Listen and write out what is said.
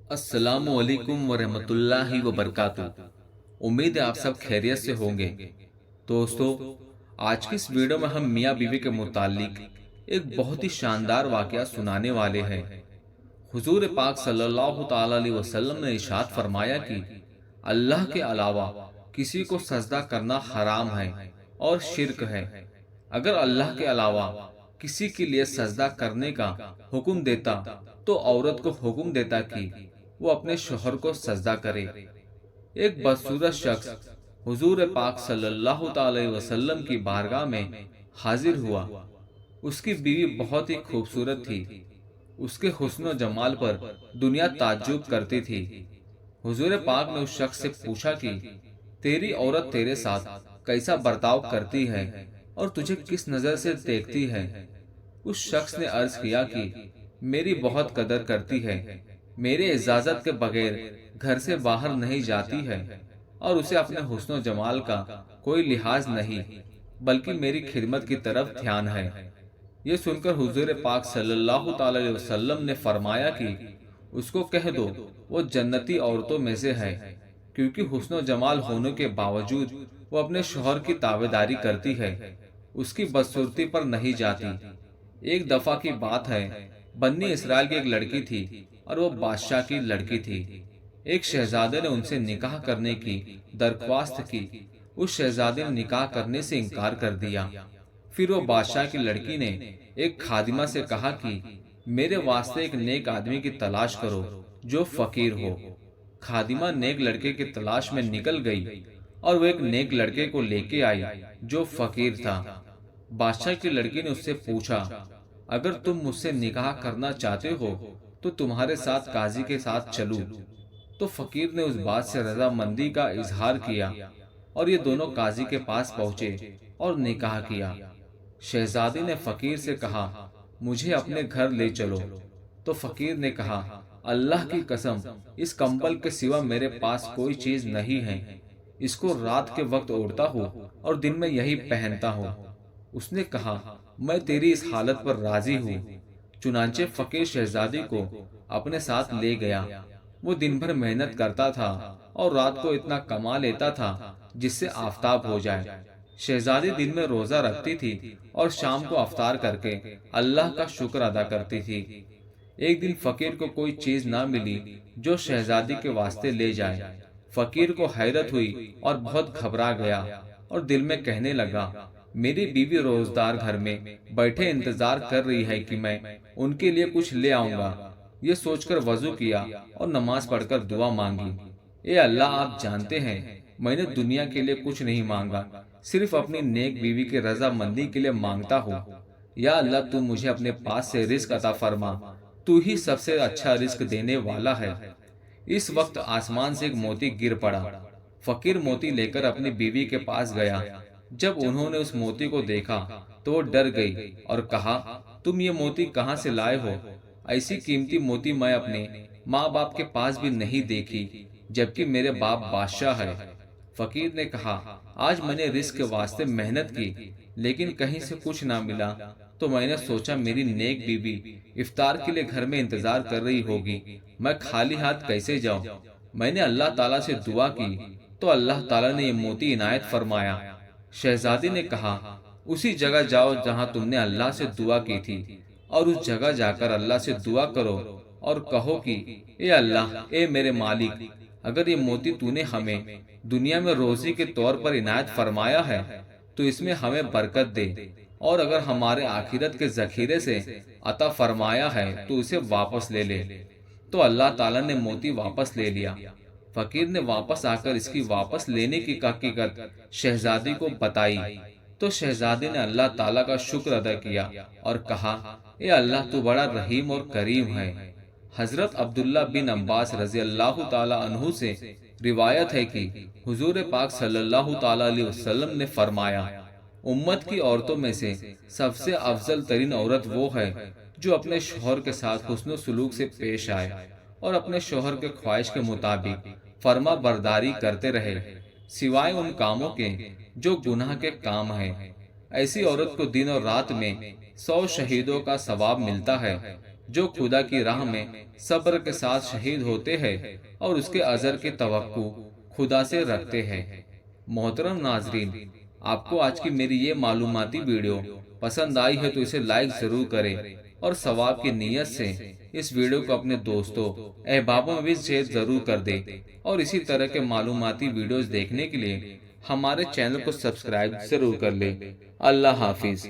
अस्सलामु अलैकुम वरहमतुल्लाहि वबरकातुह। उम्मीद है आप सब खैरियत से होंगे। दोस्तों, आज की इस वीडियो में हम मियाँ बीवी के मुतालिक एक बहुत ही शानदार वाकया सुनाने वाले हैं। हुजूर पाक सल्लल्लाहु ताला अलैहि वसल्लम ने इरशाद फरमाया कि अल्लाह के अलावा किसी को सजदा करना हराम है और शिर्क है। अगर अल्लाह के अलावा किसी के लिए सजदा करने का हुक्म देता तो औरत को हुक्म देता कि वो अपने शोहर को सजदा करे। एक बदसूरत शख्स हुजूर पाक सल्लल्लाहु अलैहि वसल्लम की बारगाह में हाजिर हुआ। उसकी बीवी बहुत ही खूबसूरत थी। उसके हुस्न और जमाल पर दुनिया ताज्जुब करती थी। हुजूर पाक ने उस शख्स से पूछा कि तेरी औरत तेरे साथ कैसा बर्ताव करती है और तुझे किस नजर से देखती है। उस शख्स ने अर्ज किया कि मेरी बहुत कदर करती है, मेरे इजाजत के बगैर घर से बाहर नहीं जाती है और उसे अपने हुस्न जमाल का कोई लिहाज नहीं बल्कि मेरी खिदमत की तरफ ध्यान है। ये सुनकर हुजूर पाक सल्लल्लाहु अलैहि वसल्लम ने फरमाया कि उसको कह दो वो जन्नती औरतों में से है, क्योंकि हुस्न जमाल होने के बावजूद वो अपने शौहर की ताबेदारी करती है, उसकी बदसूरती पर नहीं जाती। एक दफा की बात है, बन्नी इसराइल की एक लड़की थी और वो बादशाह की लड़की थी। एक शहजादे ने उनसे निकाह करने की दरख्वास्त की। उस शहजादे ने निकाह करने से इनकार कर दिया। फिर वो बादशाह की लड़की ने एक खादिमा से कहा कि मेरे वास्ते एक नेक आदमी की तलाश करो जो फकीर हो। खादिमा नेक लड़के की तलाश में निकल गई और वो एक नेक लड़के को लेके आई जो फकीर था। बादशाह की लड़की ने उससे पूछा, अगर तुम मुझसे निकाह करना चाहते हो तो तुम्हारे साथ काजी के साथ चलूं। तो फकीर ने उस बात से रजामंदी का इजहार किया और ये दोनों काजी के पास पहुंचे और निकाह किया। शहजादी ने फकीर से कहा, मुझे अपने घर ले चलो। तो फकीर ने कहा, अल्लाह की कसम, इस कंबल के सिवा मेरे पास कोई चीज नहीं है। इसको रात के वक्त ओढ़ता हूँ और दिन में यही पहनता हूँ। उसने कहा, मैं तेरी इस हालत पर राजी हूँ। चुनांचे फकीर शहजादी को अपने साथ ले गया। वो दिन भर मेहनत करता था और रात को इतना कमा लेता था जिससे आफताब हो जाए। शहजादी दिन में रोजा रखती थी और शाम को अफ्तार करके अल्लाह का शुक्र अदा करती थी। एक दिन फकीर को कोई चीज ना मिली जो शहजादी के वास्ते ले जाए। फकीर को हैरत हुई और बहुत घबरा गया और दिल में कहने लगा, मेरी बीवी रोजदार घर में बैठे इंतजार कर रही है कि मैं उनके लिए कुछ ले आऊंगा। ये सोचकर वजू किया और नमाज पढ़कर दुआ मांगी, ए अल्लाह, आप जानते हैं मैंने दुनिया के लिए कुछ नहीं मांगा, सिर्फ अपनी नेक बीवी की रजामंदी के लिए मांगता हूँ। या अल्लाह, तू मुझे अपने पास से रिस्क अता फरमा, तू ही सबसे अच्छा रिस्क देने वाला है। इस वक्त आसमान से एक मोती गिर पड़ा। फकीर मोती लेकर अपनी बीवी के पास गया। जब उन्होंने उस मोती को देखा तो वो डर गई और कहा, तुम ये मोती कहाँ से लाए हो? ऐसी कीमती मोती मैं अपने माँ बाप के पास भी नहीं देखी, जबकि मेरे बाप बादशाह है। फकीर ने कहा, आज मैंने रिस्क के वास्ते मेहनत की लेकिन कहीं से कुछ ना मिला, तो मैंने सोचा मेरी नेक बीवी इफ्तार के लिए घर में इंतजार कर रही होगी, मैं खाली हाथ कैसे जाऊं। मैंने अल्लाह ताला से दुआ की तो अल्लाह ताला ने ये मोती इनायत फरमाया। शहजादी ने कहा, उसी जगह जाओ जहां तुमने अल्लाह से दुआ की थी और उस जगह जाकर अल्लाह से दुआ करो और कहो कि ए अल्लाह, ए मेरे मालिक, अगर ये मोती तूने हमें दुनिया में रोजी के तौर पर इनायत फरमाया है तो इसमें हमें बरकत दे, और अगर हमारे आखिरत के जखीरे से अता फरमाया है तो उसे वापस ले ले। तो अल्लाह ताला ने मोती वापस ले लिया। फकीर ने वापस आकर इसकी वापस लेने की हकीकत शहजादी को बताई तो शहजादी ने अल्लाह ताला का शुक्र अदा किया और कहा, ए अल्लाह, तू बड़ा रहीम और करीम है। हजरत अब्दुल्ला बिन अब्बास रजी अल्लाह ताला अन्हु से रिवायत है कि हुजूर पाक सल्लल्लाहु ताला अलैहि वसल्लम ने फरमाया, उम्मत की औरतों में से सबसे अफजल तरीन औरत वो है जो अपने शौहर के साथ हुस्न सलूक से पेश आए और अपने शौहर के ख्वाहिश के मुताबिक फर्मा बरदारी करते रहे, सिवाय उन कामों के जो गुनाह के काम हैं। ऐसी औरत को दिन और रात में 100 शहीदों का सवाब मिलता है। جو خدا کی راہ میں صبر کے ساتھ شہید ہوتے ہیں اور اس کے اجر کی توقع خدا سے رکھتے ہیں۔ محترم ناظرین، آپ کو آج کی میری یہ معلوماتی ویڈیو پسند آئی ہے تو اسے لائک ضرور کریں اور ثواب کی نیت سے اس ویڈیو کو اپنے دوستوں احبابوں میں بھی شیئر ضرور کر دیں، اور اسی طرح کے معلوماتی ویڈیوز دیکھنے کے لیے ہمارے چینل کو سبسکرائب ضرور کر لیں۔ اللہ حافظ۔